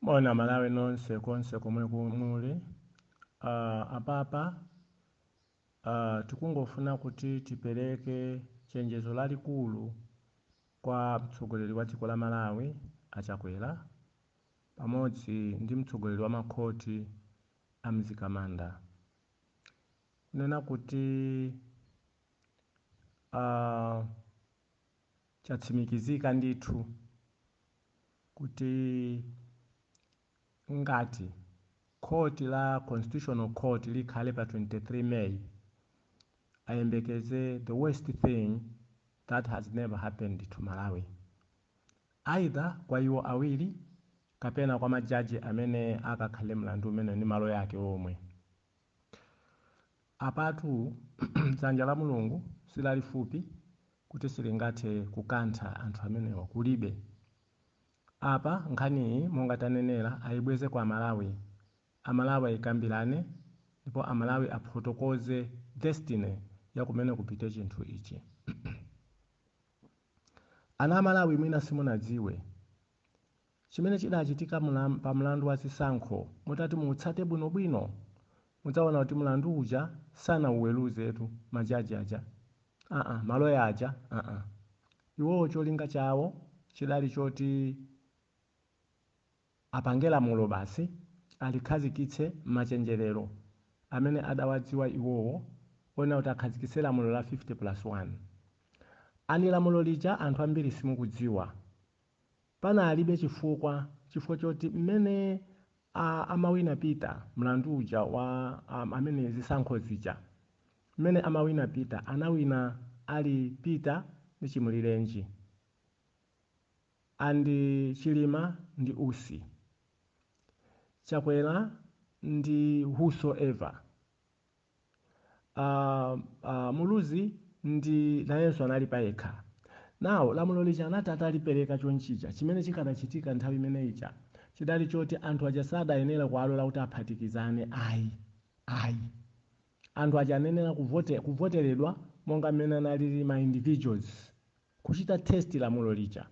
Mona Malawi nonse konse komwe muli. Apapa tikungofuna kuti tipereke chenjezo lalikulu kwa mtsogoleri wa dziko la Malawi achakwera pamodzi ndi mtsogoleri wa makhoti a mzikamanda. Kunena kuti chatsimikizika ndithu kuti ngati khoti la Constitutional Court likhale pa 23 May ayembekeze the worst thing that has never happened to Malawi, either kwa iwo awiri kapena kwa majaji amene akakhale mlandu umene ni malo yake omwe. Apatu dzanja la Mulungu silalifupi kuti silingathe kukantha anthu amenewa kulibe. Apa nkhaniyi monga tanenera ayibweze kwa Amalawi ayikambirane ndipo Amalawi aphotokoze destiny ya kumene kupite chinthu ichi. Ana Amalawi mwina simunadziwe chimene chidachitika pa mlandu wa Zisankho. Mutati mutsate bwinobwino mudzaona kuti mlandu uja sanauweruzetu majaji aja, maloya aja. Iwowo cholinga chawo chidali choti apange lamulo basi alikhazikitse machenjerero amene adawadziwa iwowo ona kuti akhazikitse lamulo la 50+1. Ani lamulo lija anthu ambiri simukudziwa. Pana alibe chifukwa choti mmene amawina pita mlandu uja wa amene Zisankho zija, mmene amawina pita anawina ali pita ndi chimulirenji andi chilima ndi usi, chakwera ndi whosoever, muluzi ndi nayenso anali payekha. Nawo lamulo lija anati atalipereka chonchija chimene chikanachitika nthawi imene ija chidali choti anthu aja sadayenera kualola kuti aphatikizane. Ayi anthu aja anenera kuvoteredwa monga mmene analili ma individuals kuchita test lamulo lija.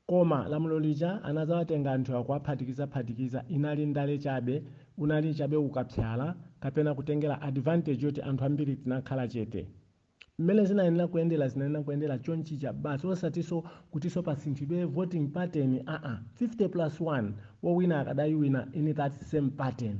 Koma lamulo lija anazawatenga anthu akuwaphatikiza inali ndale chabe, unali chabe ukapyala kapena kutengera advantage yoti anthu ambiri tinakhala chete. Mmene zinayenera kuyendera chonchija basi osatiso kutiso pasinthidwe voting pattern. 50+1 wowina akadayiwina in that same pattern.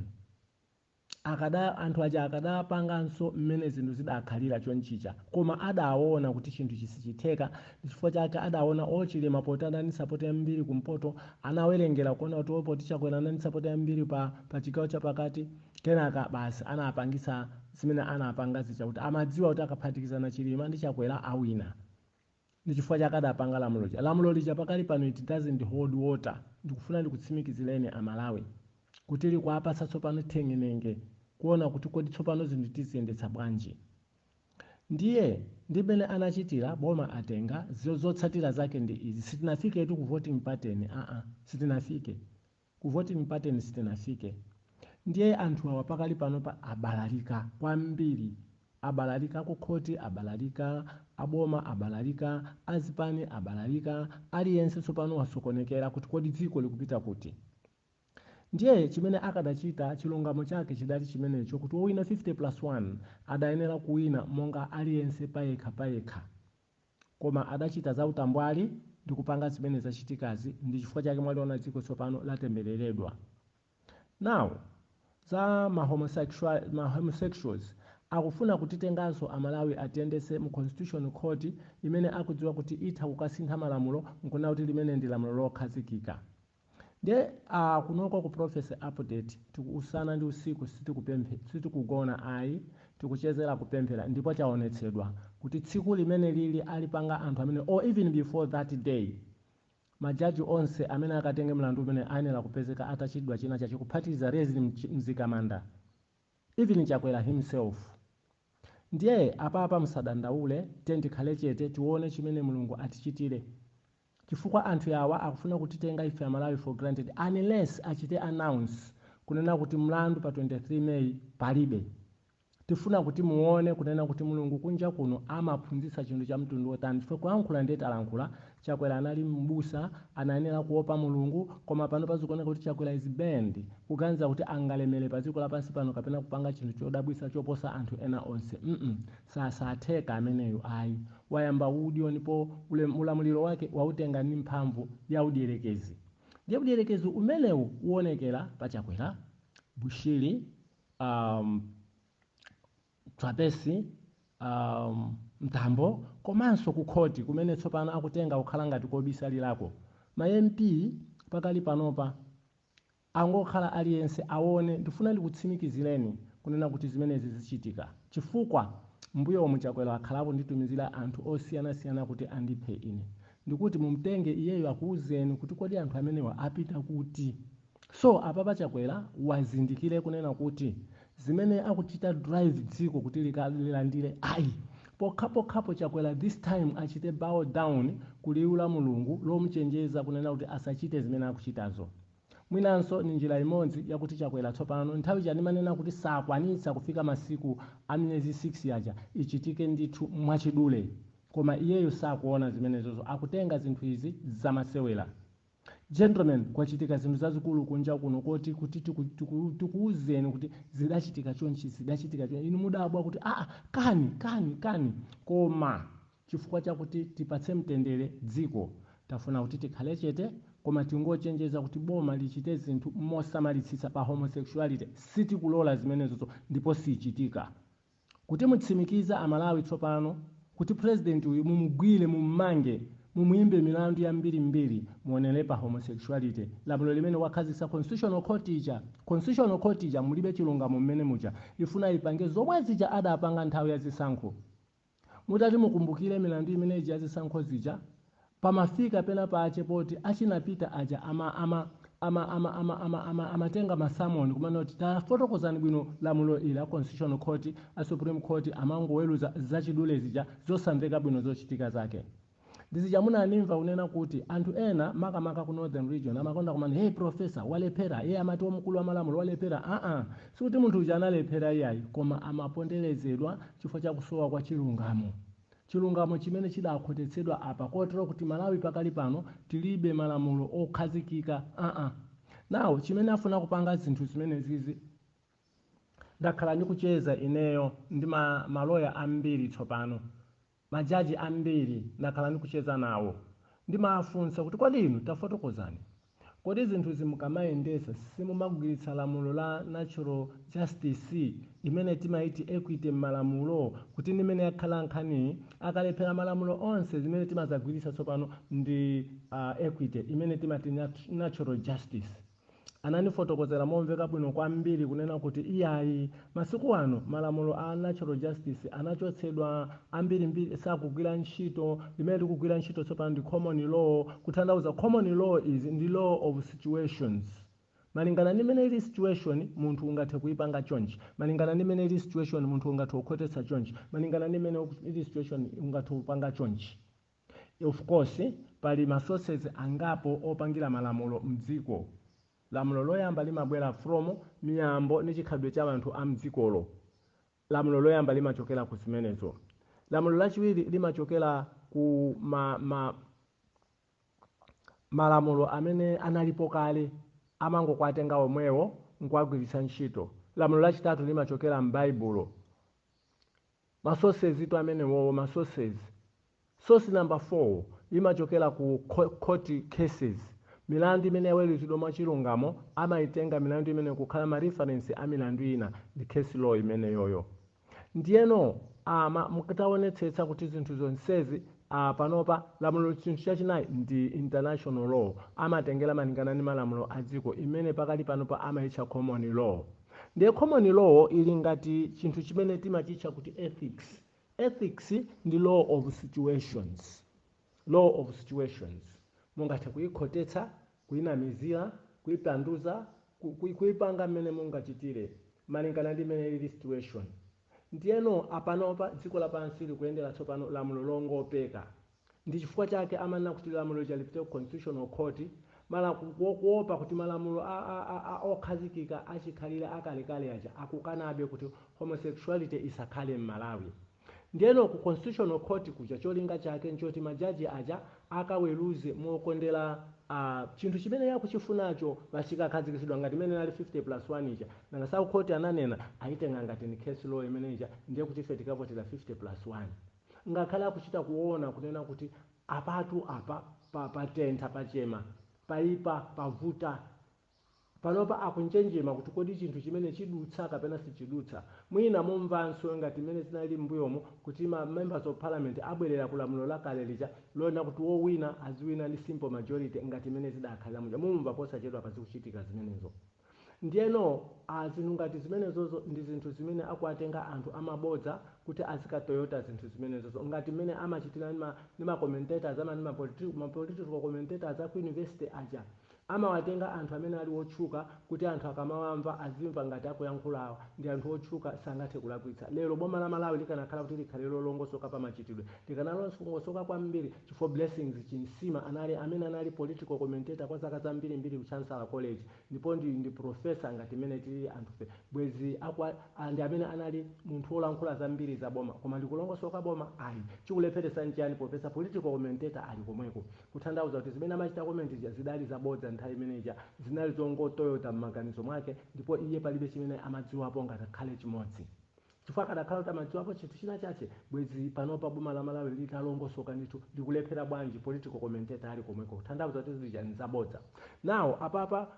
Anthu aja akadapanganso mmene zinthu zidakhalira chonchija, koma adaona kuti chinthu chisichitheka. Chifukwa chake adaona ochilima poti adanisapoti ambiri kumpoto anawerengera kuona kuti opoti chakwera ananisapoti ambiri pa chigawo chapakati. Kenaka basi anapangisa zimene anapanga zicha kuti amadziwa kuti akaphatikizana chilima ndi chakwera awina. Ndi chifukwa chake adapanga lamulo lija pakali pano it doesn't hold water. Ndikufuna ndikutsimikizireni Amalawi kuti likuapatsa tsopano thengenenge kuona kuti kodi tsopano zinthu tiziyendetsa bwanji. Ndiye ndimene anachitira boma atenga zotsatira zake ndi izi. Sitinafike tu ku voting pattern, sitinafike ku voting pattern, sitinafike. Ndiye anthu awa pakali pano pa abalalika kwambiri, abalalika ku khoti, abalalika aboma, abalalika azipani, abalalika aliyense tsopano wasokonekera kuti kodi dziko likupita kuti. Ndiye chimene akadachita chilungamo chake chidali chimenecho kuti wowina 50+1 adayenera kuwina monga aliyense payekha. Koma adachita za utambwali ndi kupanga zimene zachitikazi. Ndi chifukwa chake mwaliona dziko tsopano latembereredwa. Now za ma homosexuals akufuna kutitenganso Amalawi atiyendese mu Constitutional Court imene akudziwa kuti itha kukasintha malamulo nkuna kuti limene ndi lamulo lokhazikika. Ndiye kunoko ku Prophecy Update tikusana ndi usiku sitikugona ayi, tikuchezera kupemphera, ndipo chaonetsedwa kuti tsiku limene lili alipanga anthu amene or even before that day majaji onse amene akatenge mlandu umene ayenera kupezeka atachidwa china chachikuphatiza rezi mzikamanda, even chakwera himself. Ndiye apapa msadandaule tendikhale chete tione chimene Mulungu atichitire. Chifukwa anthu yawa akufuna kutitenga ife Amalawi for granted unless achite announce kunena kuti mlandu pa 23 May palibe. tifuna kuti muone kunena kuti mulungu kunja kuno amaphunzitsa chinthu cha mtundu wotani. Chifukwa kuyankhula ndiye talankhula, Chakwera anali m'busa, anayenera kuopa mulungu, koma pano pazikuoneka kuti Chakwera is banned, kuganiza kuti angalemere pa dziko lapansi pano kapena kupanga chinthu chodabwitsa choposa anthu ena onse. Satheka ameneyo ayi. Wayamba udyo ndipo ulamuliro wake wautenga ndi mphamvu ya udierekezi. Ndiye udierekezi umenewu uonekera pa Chakwera, Bushiri, Basi, Mtambo, komanso ku khoti kumene tsopano akutenga kukhala ngati kobisalirako. Ma MP pakali panopa angokhala aliyense aone. Ndifuna ndikutsimikizireni kunena kuti zimenezi zichitika, chifukwa mbuyo omwe Chakwera akhalapo nditumizira anthu osiyanasiyana kuti andiphe ine. Ndikuti mumtenge iyeyo akuwuzeni kuti kodi anthu amenewa apita kuti. So apapa Chakwera wazindikire kunena kuti zimene akuchita drive dziko kuti lilandire ayi. Pokhapo Chakwera this time achite bow down kuliula mulungu lomuchenjeza kunena kuti asachite zimene akuchitazo. Mwinanso ni njira imodzi yakuti Chakwera tsopano nthawi chanimanena kuti sakwanitsa kufika masiku a miyezi 6 yaja ichitike ndithu mwachidule, koma iyeyo sakuona zimenezozo, akutenga zinthu izi zamasewera. Gentlemen, kwachitika zinthu zazikulu kunja kuno kuti tikuwuzeni kuti zidachitika chonchi, zidachitika chonchi. Inu mudabwa kuti kani, koma chifukwa chakuti tipatse mtendere dziko tafuna kuti tikhale chete, koma tingochenjeza kuti boma lichite zinthu mosamalitsitsa pa homosexuality. Sitikulola zimenezozo ndipo sichitika. Kuti mutsimikiza amalawi tsopano kuti president uyu mumugwire, mummange, mumuyimbe milandu ya mbiri muonere pa homosexuality. Lamulo limene wakhazikitsa constitutional court ija mulibe chilungamo mmene muja ifuna ipange zomwe zija adapanga nthawi ya Zisankho. Mutati mukumbukire milandu imene ija ya Zisankho zija pamafika pena pache poti achinapita aja amatenga masamoni kumene kuti tafotokozani bwino lamulo ili la constitutional court, a supreme court amangoweruza zachidule zija zosamveka bwino zochitika zake. Ndizija munanimva unena kuti anthu ena makamaka ku northern region amakonda kumani, hey professor walephera, yeye amati wamkulu wa malamulo walephera. Sikuti munthu uja analephera iyayi, koma amaponderezedwa chifukwa cha kusowa kwa chilungamo. Chilungamo chimene chidakhotetsedwa apa kotero kuti Malawi pakali pano tilibe malamulo okhazikika. Nawo chimene afuna kupanga zinthu zimene zizi, ndakhala ndikucheza ineyo ndi maloya ambiri tsopano, majaji ambiri ndakhala ndikucheza nawo, ndimafunsa kuti kodi inu tafotokozani, kodi zinthu zimukamayendesa simumagwiritsa lamulo la natural justice imene timaiti equity m'malamulo, kuti ndimene yakhala nkhani akalephera malamulo onse zimene timazagwiritsa tsopano ndi equity imene timati natural justice. Ananifotokozera momveka bwino kwambiri kunena kuti iyayi masiku ano malamulo a natural justice anachotsedwa, ambiri sakugwira ntchito. Limene likugwira ntchito tsopano ndi common law, kutanthauza common law is ndi law of situations. Malingana ndi mene ili situation munthu ungathe kuipanga chonchi, malingana ndi mene ili situation munthu ungathe kukhotetsa chonchi, malingana ndi mene ili situation ungathe kupanga chonchi. Of course pali masources angapo opangira malamulo mdziko. Lamulo loyamba limabwera from miyambo ndi chikhalidwe cha anthu a mdzikolo. Lamulo loyamba limachokera ku zimenezo. Lamulo lachiwiri limachokera ku malamulo amene analipo kale amangokwatenga omwewo nkuagwiritsa ntchito. Lamulo lachitatu limachokera m'Baibulo. Masources itu amenewo masources. Source number 4 limachokera ku court cases. Milandu imene yaweruzidwa mwachilungamo amaitenga milandu imene kukhala ma reference a milandu ina ndi case law imene yoyo. Ndiyeno mukataonetsetsa kuti zinthu zonsezi panopa lamulo chinthu chachinayi ndi international law, amatengera malingana ndi malamulo a dziko imene pakali panopa amaitcha common law. Ndiye common law ili ngati chinthu chimene timachitcha kuti ethics. Ethics ndi law of situations. Law of situations mungathe kuyikhotetsa, kuyinamizira, kuyitanduza, kuyipanga mmene mungachitire malingana ndi mmene ili situation. Ndiyeno apanopa dziko lapansi likuyendera tsopano lamulo longopeka. Ndi chifukwa chake amanena kuti lamulo jalipite ku constitutional court, mala kuopa kuti malamulo okhazikika achikhalira akalekale aja akukanabe kuti homosexuality isakhale m'Malawi. Ndiyeno ku constitutional court kuja cholinga chake nchoti majaji aja akaweruze mokondera chinthu chimene yakuchifunacho bachikakhazikitsidwa ngati imene ali 50+1 ija nanga South Court ananena ayitenga ngati ni case law imene ija ndiye kuti ife tikavotera 50+1 ngakhala akuchita kuona kunena kuti apatu apa patentha pachema paipa pavuta panopa akunjenjema kuti kodi chinthu chimene chidutsa kapena sichidutsa mwina mumvanso ngati imene zinali mbuyomo kuti ma members of parliament abwerera kulamulo lakale lija lona kuti wowina aziwina ndi simple majority ngati imene zidakhalira muja mumva posachedwa pazikuchitika zimenezo. Ndiyeno zinthu ngati zimenezozo ndi zinthu zimene akuatenga anthu amabodza kuti azikatoyota zinthu zimenezozo ngati imene amachitira ni ma commentators ama ni ma political commentators aku university aja amawatenga anthu amene ali otchuka kuti anthu akamawamva azimva ngati akuyankhulawa ndi anthu otchuka sangathe kulakwitsa. Lero boma la Malawi likanakhala kuti likhale lolongosoka pa machitidwe likanalongosoka kwambiri chifukwa Blessings Chinsima amene anali political commentator kwa zaka zambiri ku Chancellor College ndipo ndi professor ngati imene tili anthufe bwezi ndi amene anali munthu olankhula zambiri za boma koma likulongosoka boma ayi chikulepheresa nchiyani popeza political commentator ali komweko kuthandauza kuti zimene amachita comment zidali zabodza nthawi imeneja zinali zongotoyota m'maganizo mwake ndipo iye palibe chimene amadziwapo ngati akhale chimodzi chifukwa kadakhala kuti amadziwapo chinthu china chache bwezi panopa boma la Malawi litalongosoka ndithu likulephera bwanji political commentator ali komweko kuthandauza kuti zija nzabodza. Now apapa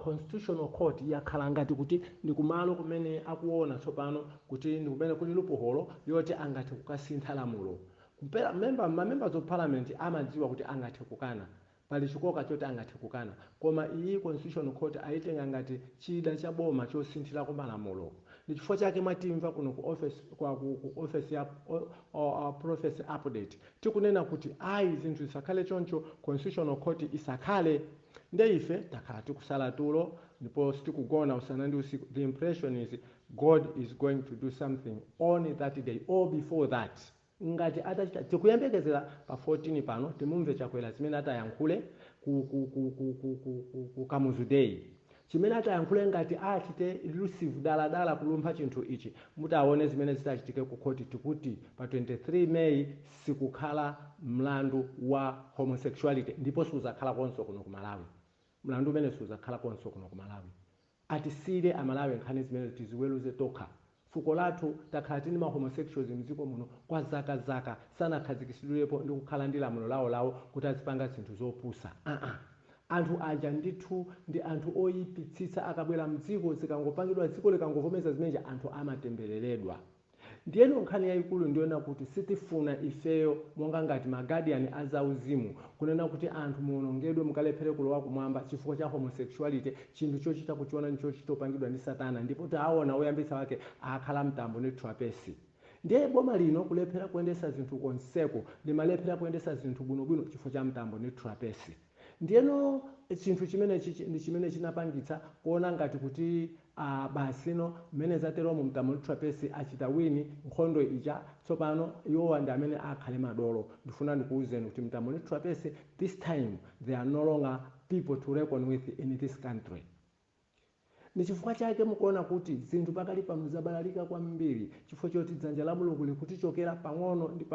constitutional court yakhala ngati kuti ndi kumalo kumene akuona tsopano kuti ndi kumene kuli lupoholo yoti angathe kukasintha lamulo members of parliament amadziwa kuti angathe kukana pali chikoka choti angathe kukana koma iyi constitutional court ayitenga ngati chida cha boma chosinthira malamulo. Ndi chifukwa chake mwatimva kuno ku office ya prophecy update tikunena kuti ayi zinthu zisakhale choncho constitutional court isakhale nde ife takhala tikusala tulo ndipo sitikugona usana ndi usiku. The impression is God is going to do something only that day or before that. Ngati atachita tikuyembekezera pa 14 pano timumve chakwera zimene atayankhule ku Kamuzu Day chimene atayankhule ngati achite elusive dala kulumpha chinthu ichi mutaone zimene zitachitike ku court tikuti pa 23 May sikukhala mlandu wa homosexuality ndipo suzakhala konso kuno ku Malawi. Mlandu umene suzakhala konso kuno ku Malawi atisire amalawi nkhani zimene tiziweruze tokha. Fuko lathu takhala tini ma homosexuals mdziko muno kwa zaka sanakhazikitsidwepo ndi kukhala ndi lamulo lawo kuti azipanga zinthu zopusa. Anthu aja ndithu ndi anthu oyipitsitsa akabwera mdziko zikangopangidwa dziko likangovomeza zimeneja anthu amatembereredwa. Ndiyeno nkhani yayikulu ndiona kuti sitifuna ifeyo monga ngati ma guardian azauzimu kunena kuti anthu muonongedwe mukalephere kulowa kumwamba chifukwa cha homosexuality chinthu chochita kuchiona ndicho chitopangidwa ndi Satana ndipo taona oyambitsa wake akhala mtambo ndi trapezi. Ndiye boma lino kulephera kuyendesa zinthu konseko limalephera kuyendesa zinthu bwinobwino chifukwa cha mtambo ndi trapezi. Ndiyeno chinthu chimene chinapangitsa kuona ngati kuti basi no mmene zatero mu mtambo ndi trapezi achita wini nkhondo ija tsopano iwowa ndi amene akhale madolo. Ndifuna ndikuwuzeni kuti mtambo ndi trapezi this time they are no longer people to reckon with in this country. Ndi chifukwa chake mukuona kuti zinthu pakali pano zabalalika kwambiri chifukwa choti dzanja la Mulungu likutichokera pang'ono ndi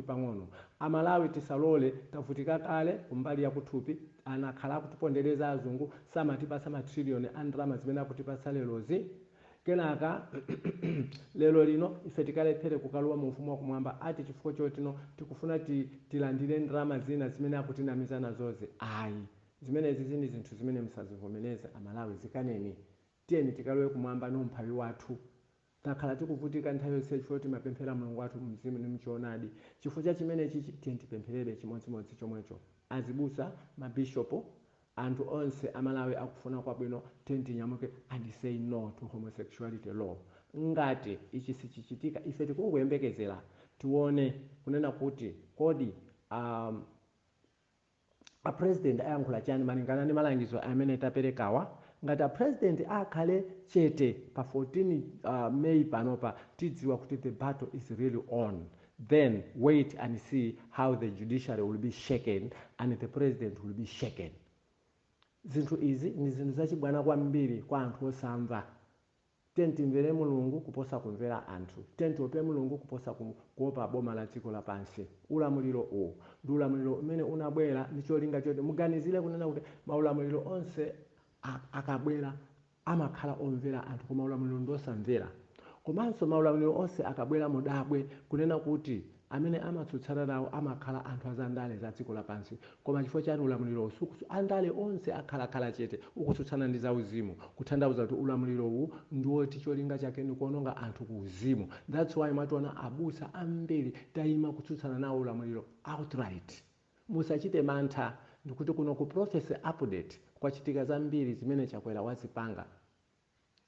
pang'ono. Amalawi tisalole tavutika kale kumbali ya kuthupi anakhala akutipondereza azungu samatipasa matrillion andalama zimene akutipasa lerozi kenaka lero lino ife tikalephere kukalowa mu ufumu wakumwamba ati chifukwa chotino tikufuna tilandire ndalama zina zimene akutinamiza nazoze. Ayi zimenezi zindi zinthu zimene musazivomereze amalawi zikaneni. Tiyeni tikalowe kumwamba nomphawi wathu takhala tikuvutika nthawi yonse chifukwa timapemphera Mulungu wathu mzimu ndi mchoonadi. Chifukwa cha chimene chichi tiyeni tipempherere chimodzimodzi chomwecho azibusa mabishopu anthu onse amalawi akufuna kwabwino tiyeni tinyamuke and say no to homosexuality law. Ngati ichi sichichitika ife tikungoyembekezera tione kunena kuti kodi a president ayankhula chani malingana ndi malangizo amene taperekawa. Ngati a president akhale chete pa 14 May panopa tidziwa kuti the battle is really on. Then wait and see how the judiciary will be shaken and the president will be shaken. zinthu izi ndi zinthu zachibwana kwambiri kwa anthu osamva. Timvere mulungu kuposa kumvera anthu, tiope mulungu kuposa kuopa boma la dziko lapansi. Ulamuliro uwu ndi ulamuliro umene unabwera ndi cholinga choti muganizire kunena kuti maulamuliro onse akabwera amakhala omvera anthu, koma ulamuliro ndi osamvera. Komanso maulamuliro onse akabwera mudabwe kunena kuti amene amatsutsana nawo amakhala anthu azandale za dziko lapansi. Koma chifukwa chani ulamuliro uwu andale onse akhala chete ukutsutsana ndi zauzimu, kutanthauza kuti ulamuliro uwu ndiwoti cholinga chake ndi kuononga anthu ku uzimu. That's why mwationa abusa ambiri tayima kutsutsana nawo ulamuliro outright. Musachite mantha ndikuti kuno ku prophecy update kwachitika zambiri zimene Chakwera wazipanga.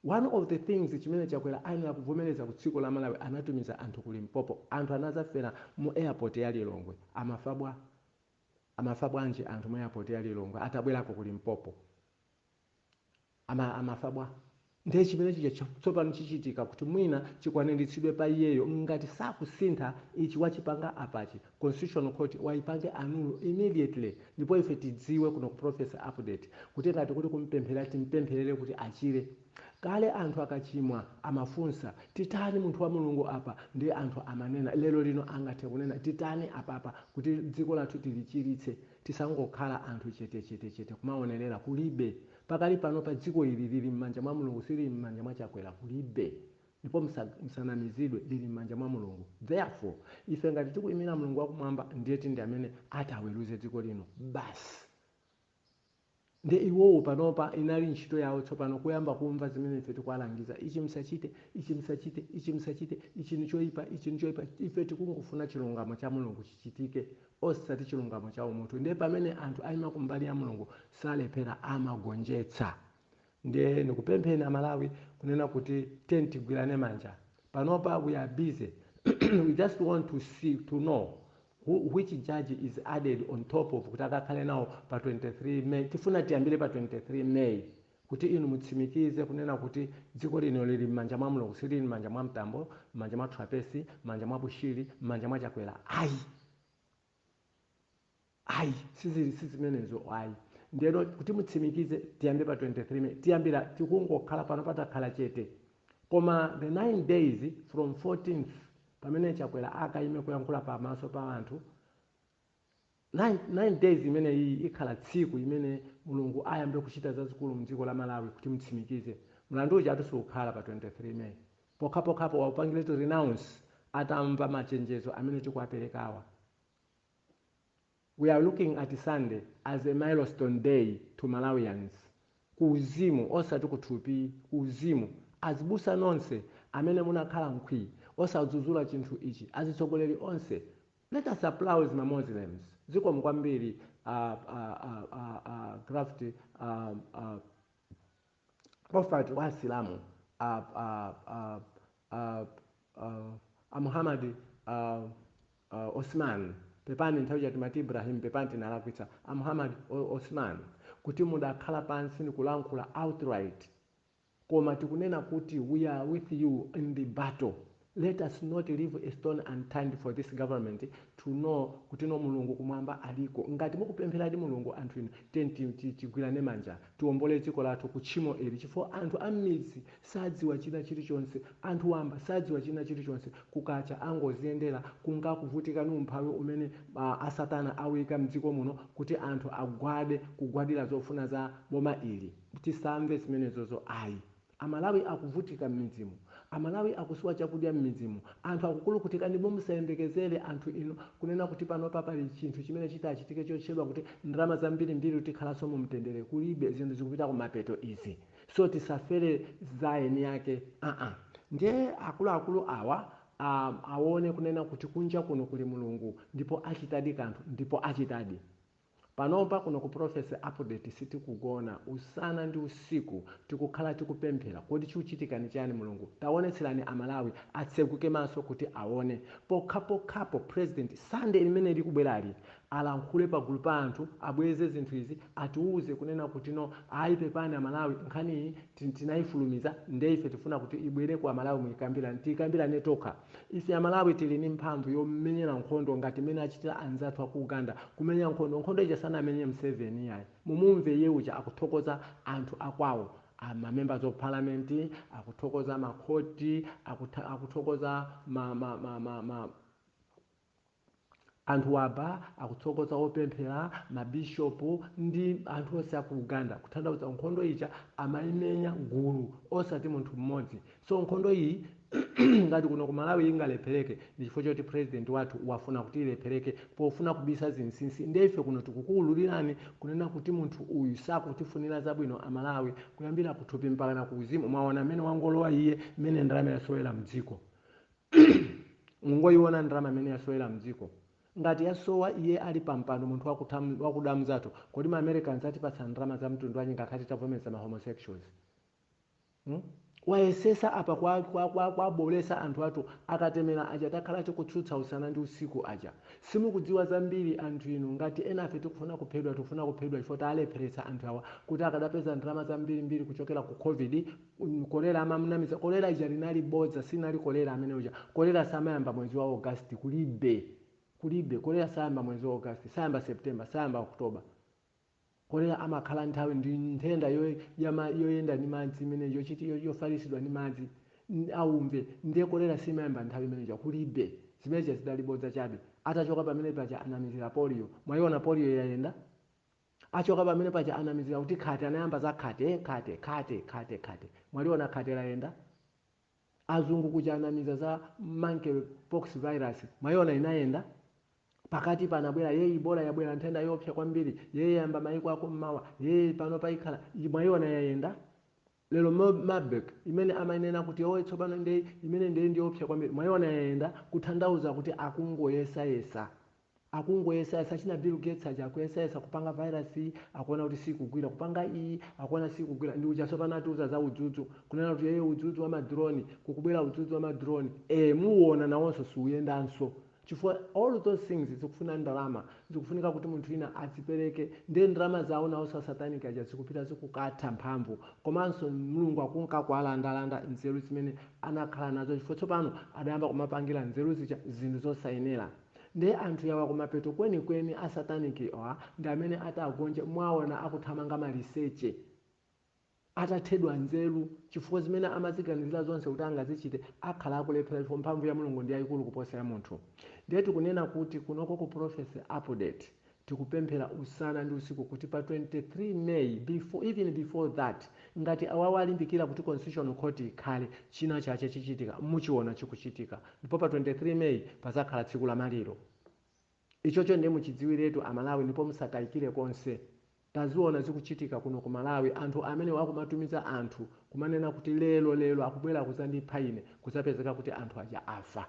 One of the things chimene Chakwera ayenera kuvomereza ku dziko la Malawi, anatumiza anthu ku Limpopo. Anthu anazafera mu airport ya Lilongwe. Amafa bwanji anthu mu airport ya Lilongwe atabwerako ku Limpopo? Amafabwa. Ndiye chimene chija tsopano chichitika kuti mwina chikwaniritsidwe pa iyeyo ngati sakusintha ichi wachipanga apachi. Constitutional Court waipange anulo immediately, ndipo ife tidziwe kuno ku prophecy update kuti ngati kuti kumpemphera timpempherere kuti achire. Kale anthu akachimwa amafunsa titani munthu wa mulungu apa, ndi anthu amanena lero lino angathe kunena titani apapa kuti dziko lathu tilichiritse. Tisangokhala anthu chete kumaonerera, kulibe. Pakali pano pa dziko ili lili m'manja mwa mulungu, sili m'manja mwa Chakwera, kulibe. Ndipo msanamizidwe, lili m'manja mwa mulungu. Therefore ife ngati tikuyimira mulungu wakumwamba ndiye ndi amene ataweruze dziko lino basi. Nde iwowo panopa inali ntchito yawo tsopano kuyamba kumva zimene ife tikuwalangiza, ichi msachite, ichi msachite, ichi msachite, ichi ni choyipa, ichi ni choyipa. Ife tikungofuna chilungamo cha mulungu chichitike, osati chilungamo cha umunthu. Ndiye pamene anthu ayima kumbali ya mulungu salephera, amagonjetsa. Ndiye nikupempheni Amalawi kunena kuti tigwirane manja. Panopa we are busy. We just want to know which judge is added on top of kuti akakhale nawo pa 23 May. Tifuna tiyambire pa 23 May kuti inu mutsimikize kunena kuti dziko lino lili m'manja mwa mulungu, sili m'manja mwa mtambo, m'manja mwa Trapesi, m'manja mwa Bushiri, m'manja mwa Chakwera. Ayi sizimenezo ayi. Ndero kuti mutsimikize tiyambe pa 23 May. Tiyambira tikungokhala pano patakhala chete. Koma the 9 days from 14th pamene Chakwera akayime kuyankhula pamaso pa anthu, 9 days imene iyi ikhala tsiku imene mulungu ayambe kuchita zazikulu mdziko la Malawi. Kuti mutsimikize mlandu uja atusukhala pa 23 May. Pokhapokhapo waupangire to renounce atamva machenjezo amene tikuwaperekawa. We are looking at Sunday as a milestone day to Malawians. Kuuzimu osati kuthupi, kuuzimu azibusa nonse amene munakhala mkhwi osadzudzula chinthu ichi, azitsogoleri onse. Let us applause ma Muslims. Ziko mkwambiri craft prophet wa Islamu Muhammad Osman pepani nthawi yati Ibrahim pepani tinalakwitsa Muhammad Osman kuti mudakhala pansi ndikulankhula outright, koma tikunena kuti we are with you in the battle. Let us not leave a stone unturned for this government to know kuti no mulungu kumwamba aliko. Ngati mukupempheradi mulungu anthu inu tigwirane manja tiwombole dziko lathu kuchimo ili, chifukwa anthu amidzi sadziwa china chilichonse, anthu wamba sadziwa china chilichonse, kukacha angoziyendera kunga kuvutika numphawi umene asatana awika mdziko muno kuti anthu agwade kugwadira zofuna za boma ili. Tisamve zimenezozo ayi. Amalawi akuvutika m'midzimu, Amalawi akusowa chakudya m'midzimu, anthu akukulukutika ndipo musayembekezere anthu inu kunena kuti panopa pali chinthu chimene chitachitike chotchedwa kuti ndalama zambirimbiri tikhalanso mu mtendere. Kulibe, zinthu zikupita kumapeto izi. So tisafere zaeni yake. Ndiye akuluakulu awa aone kunena kuti kunja kuno kuli mulungu ndipo achitadi kanthu, ndipo achitadi. Panopa kuno ku prophecy update sitikugona usana ndi usiku, tikukhala tikupemphera kodi chikuchitika ni chani mulungu. Taonetserani Amalawi atsekuke maso kuti aone. Pokhapokhapo president Sunday limene likubwerali alankhule pagulu pa anthu abweze zinthu izi atiuze kunena kuti no ayi pepani amalawi nkhani tinayifulumiza nde ife tifuna kuti ibwere ku amalawi tikambirane tokha. Ife amalawi tili ni mphamvu yomenyera nkhondo ngati mene achitira anzathu aku Uganda kumenya nkhondo ija sanamenye Museveni yayi mumumve iye uja akuthokoza anthu akwawo members of parliament akuthokoza makhoti akuthokoza anthu waba akuthokoza opemphera mabishopu ndi anthu onse aku Uganda kutanthauza nkhondo ija amayimenya gulu osati munthu mmodzi. So nkhondo iyi ngati kuno ku Malawi ingalephereke ndi chifukwa choti president wathu wafuna kuti ilephereke pofuna kubisa zinsinsi ndefe kuno tikukuululirani kunena kuti munthu uyu sakutifunira zabwino amalawi kuyambira kuthupi mpaka na kuuzimu. Mwaona amene wangolowa iye mmene ndalama yasowera mdziko mungoyiona ndalama amene yasowera mdziko ngati yasowa iye ali pampando munthu wakudamu zathu kodi ma Americans atipatsa ndalama za mtundu wanyi ngakhale tavomeza ma homosexuals wayesesa apa kwabolesa anthu athu akatemera aja takhala tikutsutsa usana ndi usiku aja. Simukudziwa zambiri anthu inu ngati enafe tikufuna kuphedwa chifukwa talepheretsa anthu awa kuti akadapeza ndalama zambiri kuchokera ku COVID kolera amamunamiza kolera ija linali bodza sinali kolera amene uja kolera samayamba mwezi wa August kulibe kolera sayamba mwezi wa August sayamba September sayamba October kolera amakhala nthawi ndi nthenda yoyenda ni madzi imene yofalisidwa ni madzi aumve ndiye kolera simayamba nthawi imene ija kulibe zimeneja zidali bodza chabe. Atachoka pamene paja anamizira polio mwayiona polio yayenda achoka pamene paja anamizira kuti khate anayamba za khate mwaliona khate layenda. Azungu kuja anamiza za monkeypox virus mwayiona inayenda. Pakati panabwera yeye Ebola yabwera nthenda yopsa kwambiri yeye yamba mayiko ako mmawa yeye pano paikhala mwayiona yayenda. Lero Marburg imene amanena kuti owe tsopano ndi imene ndi yopsa kwambiri mwayiona yayenda kutanthauza kuti akungoyesayesa china Bill Gates aja akuyesayesa kupanga virus akuona kuti sikugwira kupanga iyi akuona sikugwira ndi uja tsopano atiuza za udzudzu kunena kuti yeye udzudzu wa madrone kukubwera udzudzu wa madrone muona nawonso siuyendanso chifukwa all of those things zikufuna ndalama zikufunika kuti munthu ina azipereke ndi ndalama zawo nawonso satanic aja zikupita zikukatha mphamvu komanso mulungu akunka kualandalanda nzeru zimene anakhala nazo chifukwa tsopano adayamba kumapangira nzeru zija zinthu zosayenera. Ndi anthu yawa kumapeto kwenikweni asatanic ndi amene atagonje mwaona akuthamanga maliseche atathedwa nzeru chifukwa zimene amaziganizira zonse kuti angazichite akhala akulephera chifukwa mphamvu ya mulungu ndi yayikulu kuposa ya munthu. Ndiye tikunena kuti kunoko ku prophecy update tikupemphera usana ndi usiku kuti pa 23 May even before that ngati awawa alimbikira kuti constitutional court ikhale china chache chichitika muchiona chikuchitika ndipo pa 23 May pazakhala tsiku la maliro. Ichocho ndiye muchidziwiretu amalawi ndipo musakayikire konse. Taziona zikuchitika kuno ku Malawi anthu amene wakumatumiza anthu kumanena kuti lero akubwera kuzandipha ine kusapezeka kuti anthu aja afa.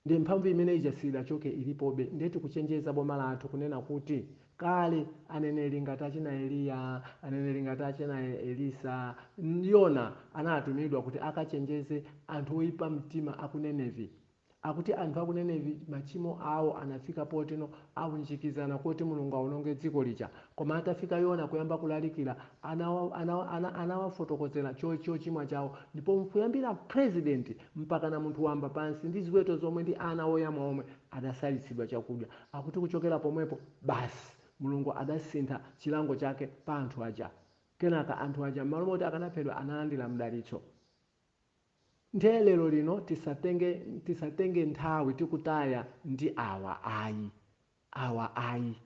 Ndi mphamvu imene ija sidachoke ilipobe ndeti kuchenjeza boma lathu kunena kuti kale aneneri ngati achina Eliya aneneri ngati achina Elisa Yona anatumidwa kuti akachenjeze anthu oyipa mtima aku Nineve akuti anthu aku Nineve machimo awo anafika poteno awunjikizana kuti mulungu aononge dziko lija koma atafika Yona kuyamba kulalikira anawafotokozera chimwa chawo ndipo mkuyambira president mpaka na munthu wamba pansi ndi ziweto zomwe ndi ana oyamwa omwe adasalitsidwa chakudya akuti kuchokera pomwepo basi mulungu adasintha chilango chake pa anthu aja kenaka anthu aja malo moti akanaphedwa analandira mdalitso. Lero lino tisatenge nthawi tikutaya ndi awa ayi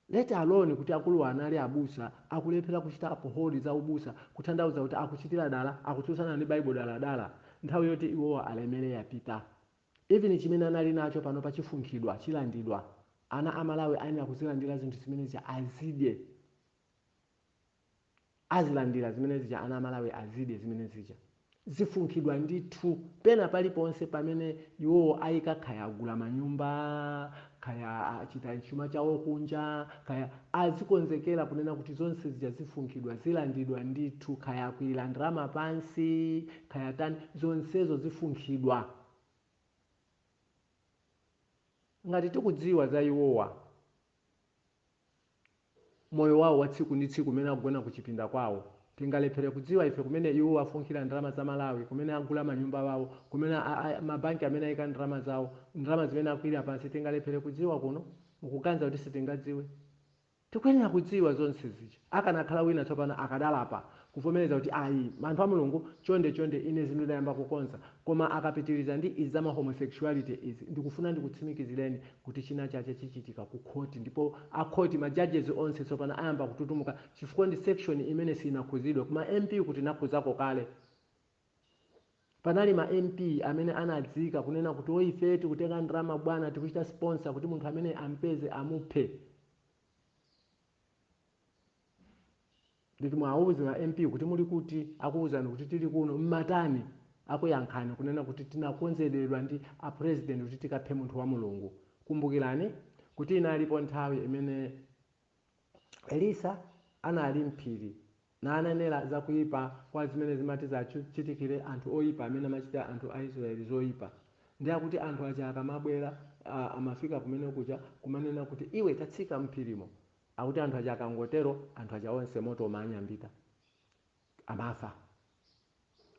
let alone kuti akulu anali abusa akulephera kuchita apoholi za ubusa kutanthauza kuti akuchitira dala akutsutsana ndi Bible dala nthawi yoti iwowa alemere yapita. Even chimene anali nacho pano pachifunkhidwa chilandidwa ana amalawi ayenera kuzilandira zinthu zimene azidye azilandira zimene zija ana amalawi azidye zimene zija zifunkhidwa ndithu pena paliponse pamene iwowo ayika khaya agula manyumba khaya achita chuma chawo kunja khaya azikonzekera kunena kuti zonse zija zifunkhidwa zilandidwa ndithu khaya akuila ndalama pansi khaya tani zonsezo zifunkhidwa. ngati tikudziwa za iwowa moyo wawo wa tsiku ndi tsiku kumene akugona kuchipinda kwawo, tingalephere kudziwa ife kumene iwo afunkhira ndalama za Malawi, kumene agula manyumba wawo, kumene mabanki amene ayika ndalama zawo, ndalama zimene akwirira pansi, tingalephere kudziwa kuno? Mukuganiza kuti sitingadziwe? Tikuyenera kudziwa zonse zichi. Akanakhala wina tsopano akadalapa kuvomereza kuti ayi anthu a Mulungu chonde ine zinthu ndayamba kukonza, koma akapitiriza ndi izama homosexuality izi, ndikufuna ndikutsimikizireni kuti china chache chichitika ku khoti, ndipo akhoti ma judges onse tsopano ayamba kututumuka chifukwa ndi section imene sinakhuzidwe kuma MP kuti nakhuzako kale. Panali ma MP amene anadzika kunena kuti oife tikutenga ndalama bwana tikuchita sponsor kuti munthu amene ampeze amuphe. Nditi mwauze ma MP kuti muli kuti, akuwuzani kuti tili kuno mmatani, akuyankhani kunena kuti tinakonzedwa ndi a president kuti tikaphe munthu wa Mulungu. Kumbukirani kuti inalipo nthawi imene Elisa anali mphiri na ananena zakuipa kwa zimene zimati zachitikire anthu oipa amene amachita anthu a Israeli zoipa. Ndiye kuti anthu aja akamabwera amafika kumene kuja kumanena kuti iwe tatsika mphirimo, akuti anthu aja akangotero anthu aja onse moto umanyambita amafa.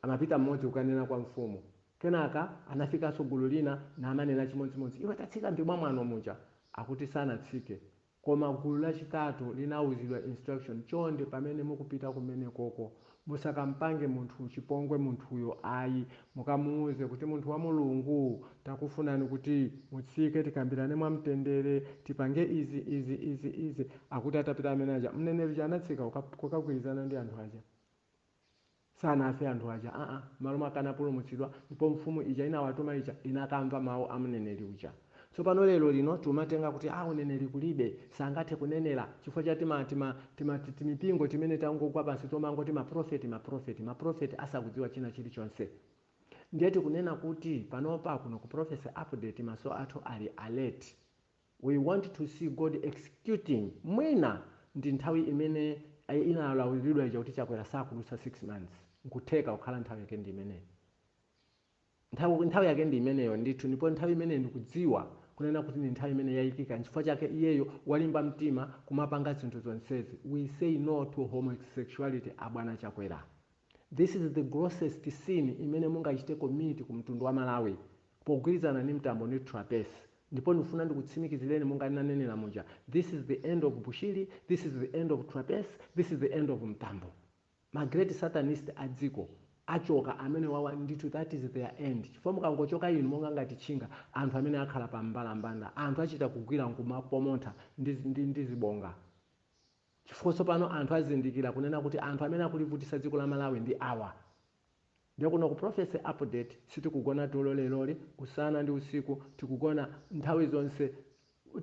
Amapita mmodzi kukanena kwa mfumu, kenaka anafika gulu lina na amanena chimodzimodzi, iwe tatsika mbimwa mwano muja, akuti sanatsike. Koma gulu lachitatu linawuzidwa instruction, chonde pamene mukupita kumene koko musakampange munthu chipongwe munthuyo ayi, mukamuuze kuti munthu wa Mulungu takufunani kuti mutsike tikambirane mwamtendere tipange izi. Akuti atapita amene aja mneneri anatsika kukagwirizana ndi anthu aja, sanafe anthu aja malo makanapulumutsidwa, ndipo mfumu ija inawatuma ija inakamva mawu a mneneri uja. Tsopano lero lino tumatenga kuti uneneri kulibe, sangathe kunenera chifukwa cha timipingo timene tangogwa pansi tomangoti maprofeti asakudziwa china chilichonse. Ndiye tikunena kuti panopa kuno ku prophecy update maso athu ali alert. We want to see God executing. Mwina ndi nthawi imene inalawulidwa ija kuti chakwera sakudutsa 6 months, nkutheka kukhala nthawi yake ndi imeneyo. Nthawi yake ndi imeneyo ndithu, ndipo nthawi imene ndikudziwa kunena kuti ni nthawi imene yayikika, nchifukwa chake iyeyo walimba mtima kumapanga zinthu zonsezi. We say no to homosexuality abwana chakwera. This is the grossest sin imene mungachite commit ku mtundu wa Malawi pogwirizana ni mtambo ni trapeze. Ndipo ndifuna ndikutsimikizireni munga nanenera muja, this is the end of Bushiri, this is the end of trapeze, this is the end of mtambo. Ma great satanist adziko achoka amene wawa ndithu, that is their end. Chifukwa mukangochoka inu monga ngati chinga, anthu amene akhala pa mbalambanda, anthu achita kugwira nkumapomotha ndi zibonga. Chifukwa tsopano anthu azindikira kunena kuti anthu amene akulivutisa dziko la Malawi ndi awa. Ndiyo kuno ku prophecy update sitikugona tulolelole usana ndi usiku, tikugona nthawi zonse,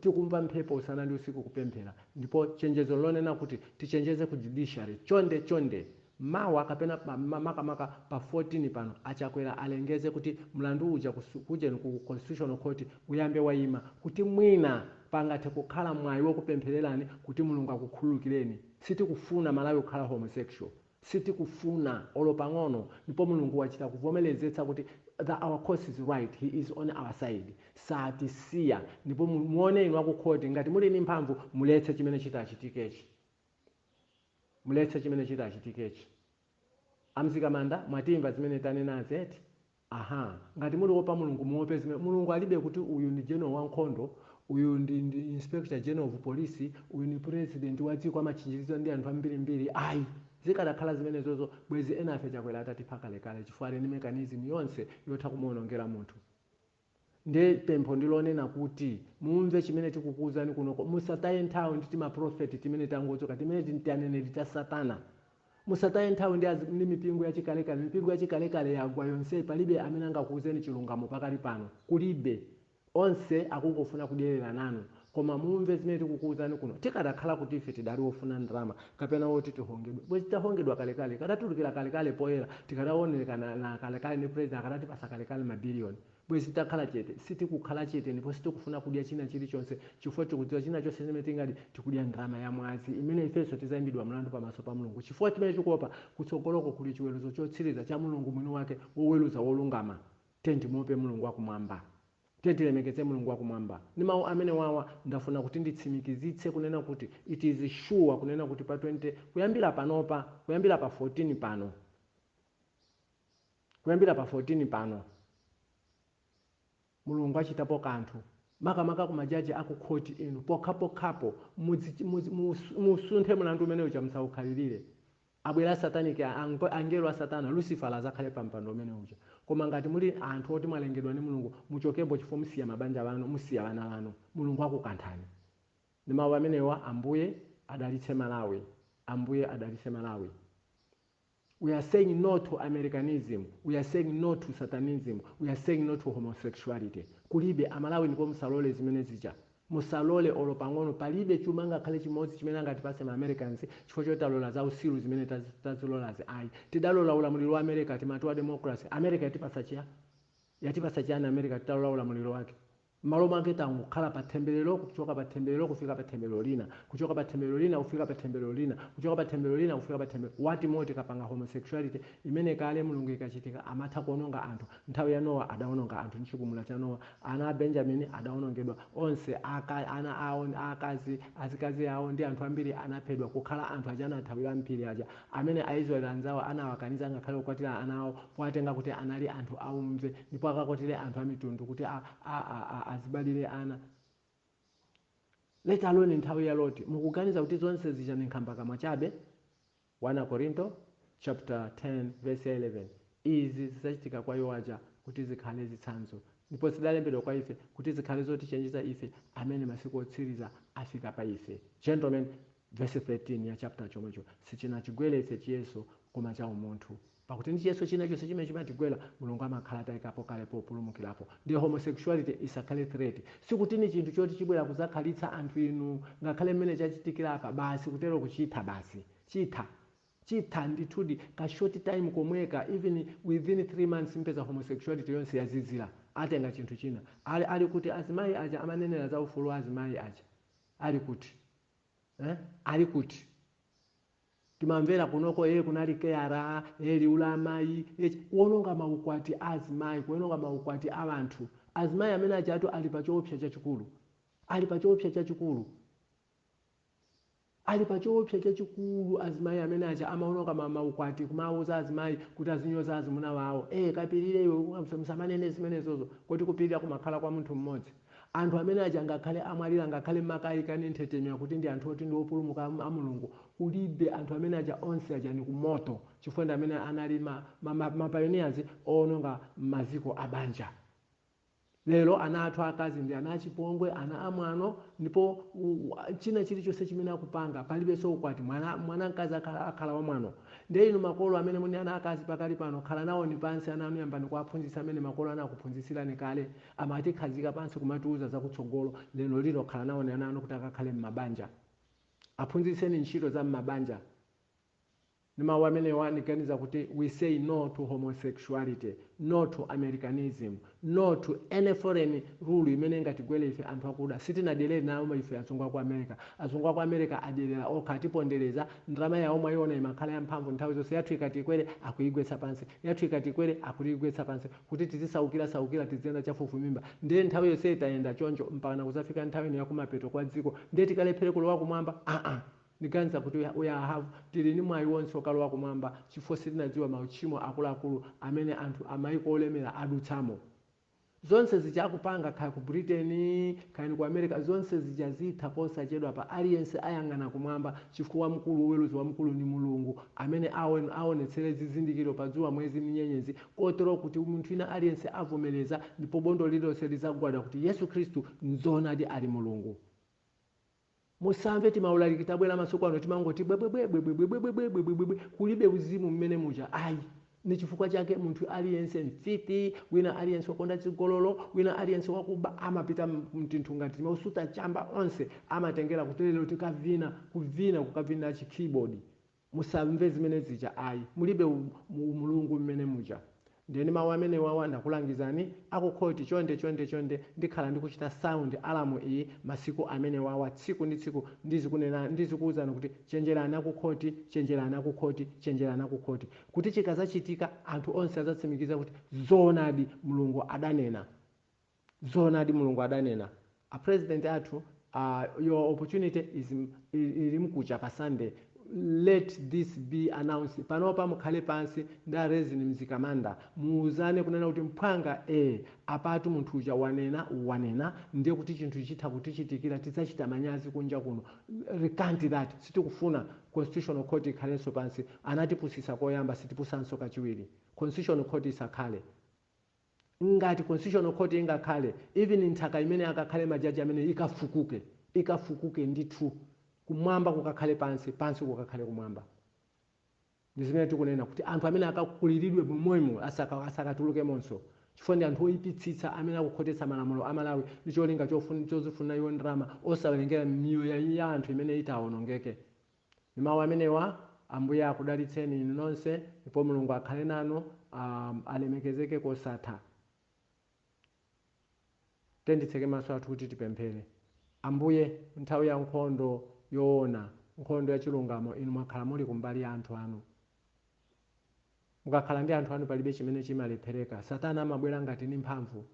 tikumva mphepo usana ndi usiku kupemphera. Ndipo chenjezo lonena kuti tichenjeze ku judiciary chonde mawa kapena makamaka pa 14 pano achakwera alengeze kuti mlandu uja kuje ku constitutional court uyambe wayima, kuti mwina pangathe kukhala mwayi wokupemphererani kuti Mulungu akukhululukireni. Sitikufuna Malawi kukhala homosexual, sitikufuna olopang'ono, ndipo Mulungu wachita kuvomerezetsa kuti our cause is right, he is on our side. Satisiya, ndipo muone inu akukhoti ngati muli ni mphamvu muletse chimene chitachitikechi. Muletse chimene chitachitikechi. Amzikamanda mwatimva zimene tanena zeti. Ngati muli wopa Mulungu muope zimene Mulungu alibe kuti uyu ndi general wa nkhondo, uyu ndi inspector general of police, uyu ni president wa dziko amachinjiriza ndi anthu ambirimbiri. Ayi, zikadakhala zimene zozo bwezi enafe chakwera atatipha kalekale chifukwa ni mechanism yonse yotha kumuwonongera munthu. Ndiye pempho ndilonena kuti mumve chimene tikukuuzani kuno, musataye nthawi ndi maprofeti timene tangodzoka, timene tinaneneri ta Satana. Musataye nthawi ndi mipingo yachikalekale. Mipingo yachikalekale yagwa yonse, palibe amene angakuuzeni chilungamo pakali pano, kulibe. Onse akungofuna kudyerera nanu. Koma mumve zimene tikukuuzani kuno, tikadakhala kuti ife tidali wofuna ndalama kapena woti tihongedwe, bwezi tahongedwa kalekale, kadatulukira kalekale poyera, tikadaoneka na kalekale ni president akadatipasa kalekale mabiliyoni. Bwezi takhala chete, sitikukhala chete, ndipo sitikufuna kudya china chilichonse chifukwa tikudziwa china chonse chimene tingati tikudya ndalama ya mwazi imene ifenso tizayimbidwa mlandu pamaso pa Mulungu. Chifukwa chimene chikuopa kutsogoloko kuli chiweruzo chotsiriza cha Mulungu mwini wake woweruza wolungama. Tendi muope Mulungu wakumwamba. tilemekeze mulungu wakumwamba. Ndi mawu amene wawa ndafuna kuti nditsimikizitse kunena kuti it is sure kunena kuti pa 20 kuyambira panopa, kuyambira pa 14 pano, kuyambira pa 14 pano mulungu achitapo kanthu makamaka ku majaji aku khoti inu pokhapokhapo musunthe mulandu umene uja musawukhalirire. Abwera sataniki angelo a satana Lucifer azakhale pa mpando umene uja. Koma ngati muli anthu oti mwalengedwa ndi mulungu muchokepo chifo musiya mabanja wanu, musiya vana vanu, mulungu akukanthani. Ndi mawu amenewa. Ambuye adalitse Malawi, Ambuye adalitse Malawi. We are saying no to Americanism. We are saying no to Satanism. We are saying no to homosexuality. Kulibe amalawi ndipo musalole zimene zija. Musalole olo pang'ono palibe chuma ngakhale chimodzi chimene ngatipase ma Americans chifukwa chotalola za usiru zimene tazilola zi ayi. Tidalola ulamuliro wa America timatoa democracy. America yatipasa chiyani America tidalola ulamuliro wake. Malo mwake tangokhala pa tembelero, kuchoka pa tembelero kufika pa tembelero lina, kuchoka pa tembelero lina kufika pa tembelero lina, kuchoka pa tembelero lina kufika pa tembelero. Wati moti kapanga homosexuality imene kale mulungu ikachitika amatha kuononga anthu. Nthawi ya Noah adaononga anthu nchikumula cha Noah. Ana a Benjamin adaonongedwa onse, ana awo akazi azikazi awo ndi anthu ambiri anaphedwa kukhala anthu aja anathawira mpiri aja amene Aisraeli anzawo anawakaniza ngakhale kukwatira ana awo powatenga kuti anali anthu aumve ndipo akakwatire anthu a mitundu kuti azibalire ana. Let alone nthawi ya Loti. Mukuganiza kuti zonse zija ni nkhamba kamwa chabe. 1 Korinto chapter 10 verse 11. Izi zisachitika kwa iwo aja kuti zikhale zitsanzo. Ndipo zidalembedwa kwa ife kuti zikhale zotichenjeza ife amene masiku otsiriza afika pa ife. Gentlemen, verse 13 ya chapter chomwecho. Sichinachigwere ife chiyeso koma cha umunthu. Pakuti ndi chiyeso china chonse chimene chimatigwera mulungu amakhala tayikapo kale populumukirapo. Ndi homosexuality isakhale threat. Sikuti ni chinthu choti chibwera kuzakhalitsa anthu inu ngakhale mmene chachitikira apa basi kutero kuchitha basi. Chitha ndithudi ka short time komweka even within 3 months mpeza homosexuality yonse yazizira. Atenga chinthu china. Ali kuti azimayi aja amanenera za ufulu azimayi aja. Ali kuti. Ali kuti. Timamvera kunoko kunali keara, liula amayi, kuononga maukwati azimayi, kuononga maukwati abantu. Azimayi amene ajato ali pa choopsa chachikulu. Ali pa choopsa chachikulu. Ali pa choopsa chachikulu azimayi amene aja amaononga maukwati kumauza azimayi kuti azinyoza azimuna wawo. Kapirire iwe musamanene zimenezozo kuti kupirira kumakhala kwa munthu mmodzi. Anthu amene aja ngakhale amwalira ngakhale makayi kani nthetemya kuti ndi anthu oti ndi opulumuka a mulungu. Kulibe anthu amene aja onse aja ni kumoto chifukwa amene anali mapioneers ononga maziko abanja. Lero ana athu akazi ndi ana achipongwe, ana amwano ndipo china chilichonse chimene akupanga palibe so ukwati mwana mkazi akhala wa mwano. Ndi inu makolo amene muni ana akazi pakali pano khala nawo ni pansi ana anu yambani kuwaphunzitsa amene makolo anakuphunzitsirani kale amati khazika pansi kumatiuza zakutsogolo. Lero lino khala nawo ni ana anu kuti akakhale m'mabanja. Aphunzitseni ntchito za m'mabanja. Ni mawu amene waniganiza kuti we say no to homosexuality, no to Americanism, no to any foreign rule imene ngatigwere ife anthu akuda. Sitinadelere nawo ife azungu ku America. Azungu ku America adelera okatipondereza ndrama yawo mwayiona imakhala yamphamvu nthawi zonse. Yathu ikatikwere akuyigwetsa pansi, yathu ikatikwere akuyigwetsa pansi kuti tizisaukira tiziyenda chafufu mimba. Ndiye nthawi yonse itayenda choncho mpaka kuzafika nthawi ya kumapeto kwa dziko ndiye tikalephere kulowa kumwamba. Niganza kuti we have tili ni mwayi wonse okalowa kumwamba chifukwa sitinadziwa mauchimo akuluakulu amene anthu amayiko olemera adutsamo. Zonse zichakupanga kaya ku Britain kaya ku America zonse zijazitha posachedwa pa aliyense ayang'ana kumwamba chifukwa mkulu weruzi wa mkulu ni mulungu amene aonetsere zizindikiro pa dzuwa mwezi nyenyezi kotero kuti munthu ina aliyense avomereza ndipo bondo lilonse lizagwada kuti Yesu Kristu nzoonadi ali mulungu. Musamve timaulali kitabwera masuku ano timangoti bwebwebwebwebwebwebwebwebwebwe kulibe uzimu mmene muja. Ayi ni chifukwa chake munthu aliyense mfiti, wina aliyense wakonda chigololo, wina aliyense wakuba amapita mtinthu ngati mausuta chamba onse amatengera kuti lero kukavina chi keyboard. Musamve zimene zija. Ayi mulibe mulungu mmene muja. Ndiye mawu amene wawa ndakulangizani akukhoti chonde ndikhala ndikuchita sound alamu iyi masiku amene wawa tsiku ndi tsiku ndizikuwuzani kuti chenjerani akukhoti kuti chikazachitika anthu onse azatsimikiza kuti zoonadi mulungu adanena. zona di mulungu adanena a president athu your opportunity is iri mkucha pa Sunday, let this be announced. Panopa mukhale pansi nda reason mzikamanda muuzane kunena kuti mphanga apatu munthu uja wanena ndiye kuti chinthu chitha kutichitikira tidzachita manyazi kunja kuno. Recant that. Sitikufuna constitutional court ikhalenso pansi. Anatipusisa koyamba sitipusanso kachiwiri. Constitutional court isakhale. Ngati constitutional court ingakhale even nthaka imene akakhale majaji amene ikafukuke ndithu, kumwamba kukakhale pansi, pansi kukakhale kumwamba. Ndizimene tikunena kuti anthu amene akakuliridwe momwemo asakatuluke monso. Chifukwa ndi anthu oyipitsitsa amene akukhotesa malamulo a Malawi ndi cholinga chozifuna iwo ndalama osawerengera miyoyo ya anthu imene itawonongeke. Ndi mawu amenewa Ambuye akudalitseni inu nonse, ndipo Mulungu akhale nanu, alemekezeke kosatha. Tenditseke maso athu kuti tipemphere. Ambuye, nthawi ya nkhondo yoona, nkhondo ya chilungamo, inu mwakhala muli kumbali ya anthu anu. Mukakhala ndi anthu anu palibe chimene chimalephereka. Satana amabwera ngati ndi mphamvu,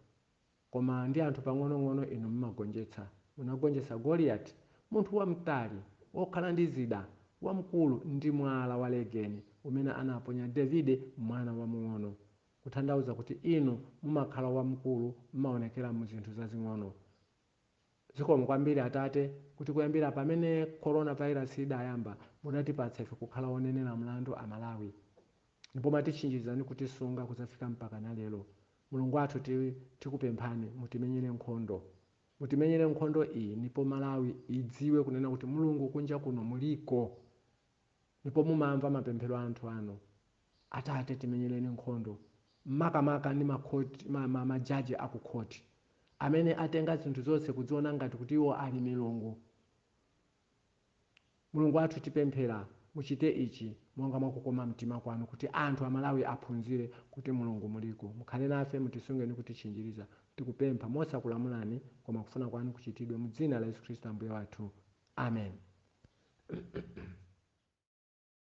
koma ndi anthu pang'onong'ono inu mumagonjetsa. Munagonjetsa Goliath, munthu wamtali wokhala ndi zida, wamkulu ndi mwala wa legeni umene anaponya Davide mwana wamng'ono. Kutanthauza kuti inu mumakhala wamkulu, mumaonekera mu zinthu zazing'ono. Zikomo kwambiri Atate kuti kuyambira pamene coronavirus idayamba munatipatsa ife kukhala onenera mlandu a Malawi, ndipo matichinjizani kutisunga kuzafika mpaka na lero. Mulungu wathu tikupemphani mutimenyere nkhondo. Mutimenyere nkhondo iyi ndipo Malawi idziwe kunena kuti Mulungu kunja kuno muliko, ndipo mumamva mapemphero a anthu anu. Atate timenyereni nkhondo, makamaka ndi majaji akukhoti amene atenga zinthu zonse kudziona ngati kuti iwo ali milungu. Mulungu wathu tipemphera muchite ichi monga mwakukoma mtima kwanu, kuti anthu a Malawi aphunzire kuti Mulungu muliko. Mukhale nafe, mutisungeni kutichinjiriza. Tikupempha mosakulamulani koma kufuna kwanu kuchitidwe mu dzina la Yesu Khristu Ambuye wathu. Amen.